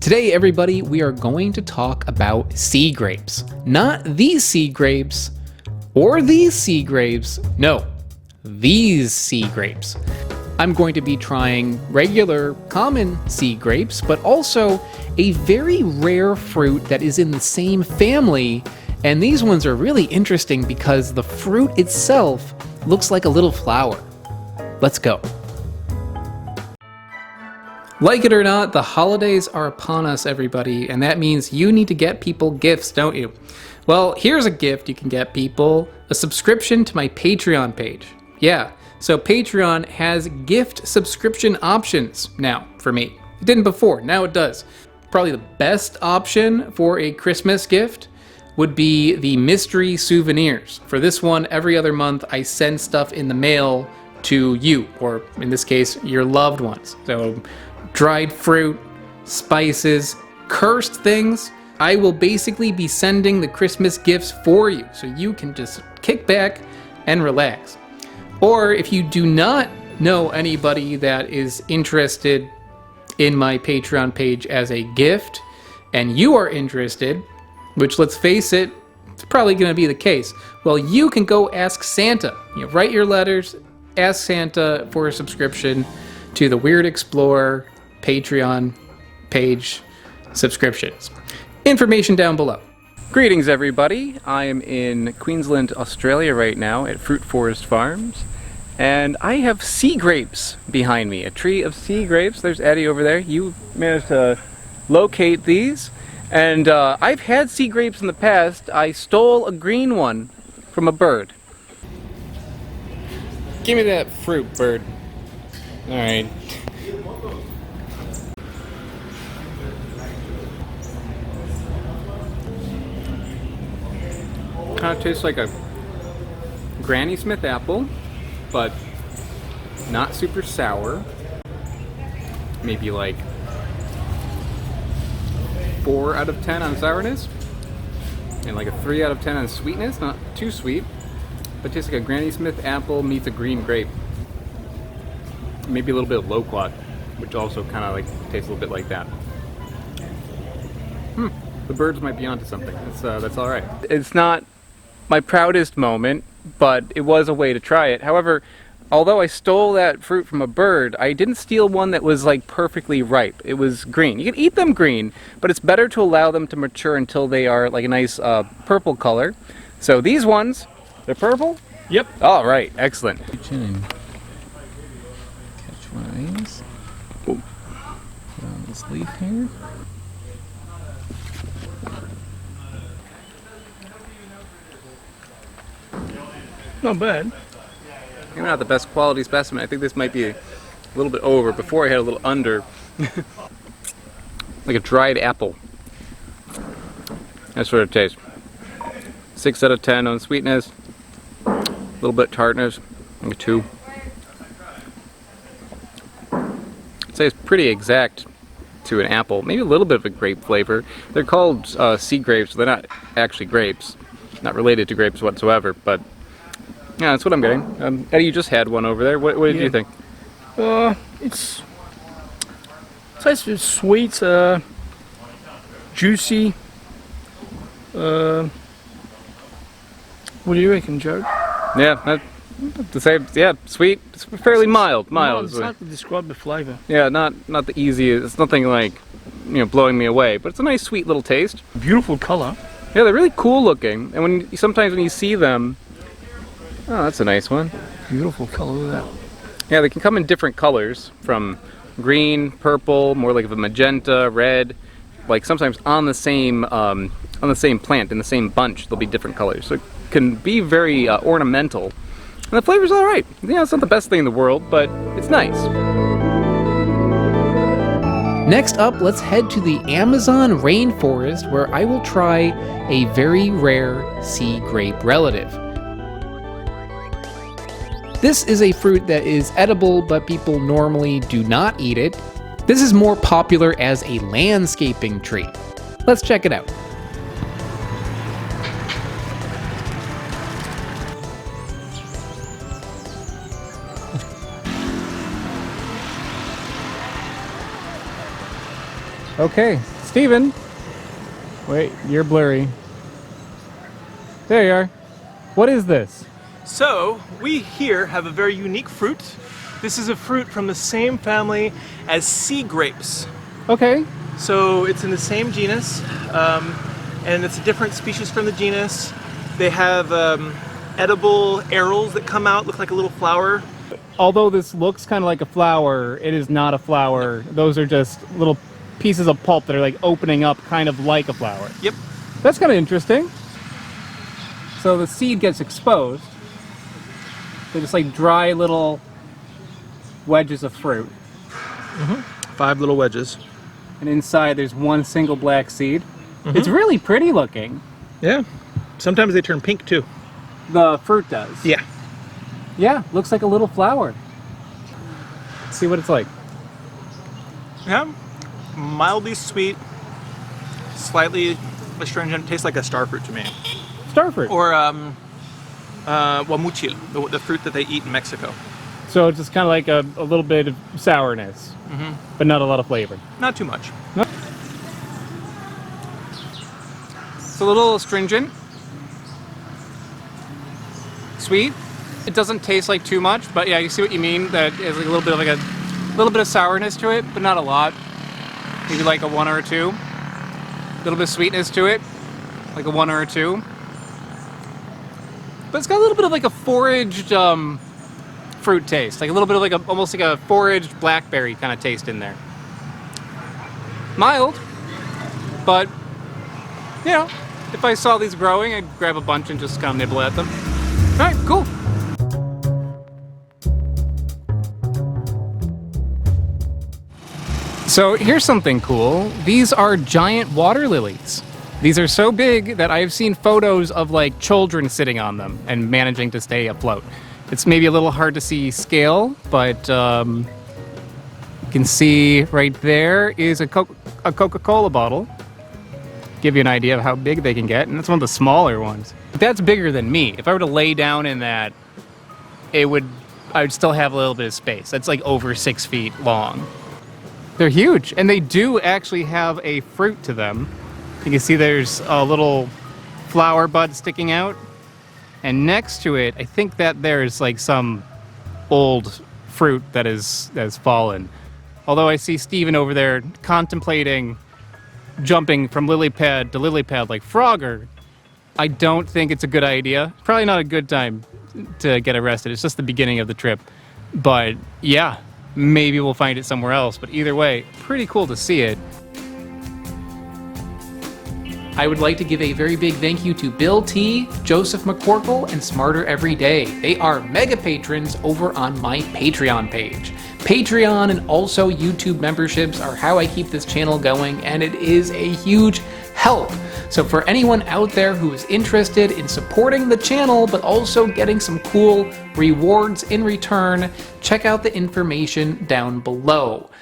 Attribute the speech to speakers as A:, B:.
A: Today, everybody, we are going to talk about sea grapes. Not these sea grapes, or these sea grapes. No, these sea grapes. I'm going to be trying regular, common sea grapes, but also a very rare fruit that is in the same family. And these ones are really interesting because the fruit itself looks like a little flower. Let's go. Like it or not, the holidays are upon us, everybody, and that means you need to get people gifts, don't you? Well, here's a gift you can get people: a subscription to my Patreon page. Yeah, so Patreon has gift subscription options now for me. It didn't before, now it does. Probably the best option for a Christmas gift would be the mystery souvenirs. For this one, every other month I send stuff in the mail to you, or in this case, your loved ones. So dried fruit, spices, cursed things. I will basically be sending the Christmas gifts for you, so you can just kick back and relax. Or if you do not know anybody that is interested in my Patreon page as a gift, and you are interested, which, let's face it, it's probably going to be the case, well, you can go ask Santa. Write your letters, ask Santa for a subscription to the Weird Explorer Patreon page subscriptions. Information down below. Greetings, everybody. I am in Queensland, Australia right now at Fruit Forest Farms, and I have sea grapes behind me. A tree of sea grapes. There's Eddie over there. You managed to locate these, and I've had sea grapes in the past. I stole a green one from a bird. Give me that fruit, bird. All right. Kind of tastes like a Granny Smith apple, but not super sour. Maybe like 4 out of 10 on sourness, and like a 3 out of 10 on sweetness. Not too sweet, but tastes like a Granny Smith apple meets a green grape. Maybe a little bit of loquat, which also kind of like tastes a little bit like that. The birds might be onto something. That's all right. It's not my proudest moment, but it was a way to try it. However, although I stole that fruit from a bird, I didn't steal one that was like perfectly ripe. It was green. You can eat them green, but it's better to allow them to mature until they are like a nice purple color. So these ones, they're purple? Yep. All right, excellent. Catch one of these. Put on this leaf here.
B: Not bad.
A: Maybe not the best quality specimen. I think this might be a little bit over. Before I had a little under. Like a dried apple. That's what it tastes. 6 out of 10 on sweetness. A little bit tartness. Like a 2. I'd say it's pretty exact to an apple. Maybe a little bit of a grape flavor. They're called sea grapes. They're not actually grapes. Not related to grapes whatsoever, but yeah, that's what I'm getting. Eddie, you just had one over there. What did you think?
B: It's tastes sweet, juicy. What do you reckon, Joe?
A: Yeah, the same. Yeah, sweet. It's fairly mild. Mild.
B: It's hard to describe the flavor.
A: Yeah, not the easiest. It's nothing like blowing me away, but it's a nice, sweet little taste.
B: Beautiful color.
A: Yeah, they're really cool looking, and sometimes when you see them. Oh, that's a nice one.
B: Beautiful color, look at that.
A: Yeah, they can come in different colors, from green, purple, more like of a magenta, red. Like sometimes on the same plant, in the same bunch, there'll be different colors. So it can be very ornamental. And the flavor's all right. Yeah, it's not the best thing in the world, but it's nice. Next up, let's head to the Amazon rainforest, where I will try a very rare sea grape relative. This is a fruit that is edible, but people normally do not eat it. This is more popular as a landscaping tree. Let's check it out. Okay, Steven! Wait, you're blurry. There you are. What is this?
C: So, we here have a very unique fruit. This is a fruit from the same family as sea grapes.
A: Okay.
C: So it's in the same genus, and it's a different species from the genus. They have edible arils that come out, look like a little flower.
A: Although this looks kind of like a flower, it is not a flower. Those are just little pieces of pulp that are like opening up kind of like a flower.
C: Yep.
A: That's kind of interesting. So the seed gets exposed. They're just like dry little wedges of fruit.
C: 5 little wedges.
A: And inside there's one single black seed. It's really pretty looking.
C: Yeah. Sometimes they turn pink too.
A: The fruit does.
C: Yeah.
A: Yeah, looks like a little flower. Let's see what it's like.
C: Yeah. Mildly sweet, slightly astringent. Tastes like a star fruit to me.
A: Star fruit.
C: Or guamuchil, the fruit that they eat in Mexico.
A: So it's just kind of like a little bit of sourness, but not a lot of flavor.
C: Not too much.
A: It's a little astringent. Sweet. It doesn't taste like too much, but yeah, you see what you mean. That is like a little bit of sourness to it, but not a lot. Maybe like a 1 or a 2. A little bit of sweetness to it, like a 1 or a 2. But it's got a little bit of like a foraged fruit taste, like a little bit of like almost like a foraged blackberry kind of taste in there. Mild, but you know, if I saw these growing, I'd grab a bunch and just kind of nibble at them. All right, cool. So here's something cool. These are giant water lilies. These are so big that I've seen photos of like children sitting on them and managing to stay afloat. It's maybe a little hard to see scale, but you can see right there is a Coca-Cola bottle. Give you an idea of how big they can get, and that's one of the smaller ones. That's bigger than me. If I were to lay down in that, I would still have a little bit of space. That's like over 6 feet long. They're huge, and they do actually have a fruit to them. You can see there's a little flower bud sticking out, and next to it, I think that there's like some old fruit that has fallen. Although I see Steven over there contemplating jumping from lily pad to lily pad like Frogger, I don't think it's a good idea. Probably not a good time to get arrested. It's just the beginning of the trip. But yeah, maybe we'll find it somewhere else. But either way, pretty cool to see it. I would like to give a very big thank you to Bill T, Joseph McCorkle, and Smarter Every Day. They are mega patrons over on my Patreon page. Patreon and also YouTube memberships are how I keep this channel going, and it is a huge help. So for anyone out there who is interested in supporting the channel but also getting some cool rewards in return, check out the information down below.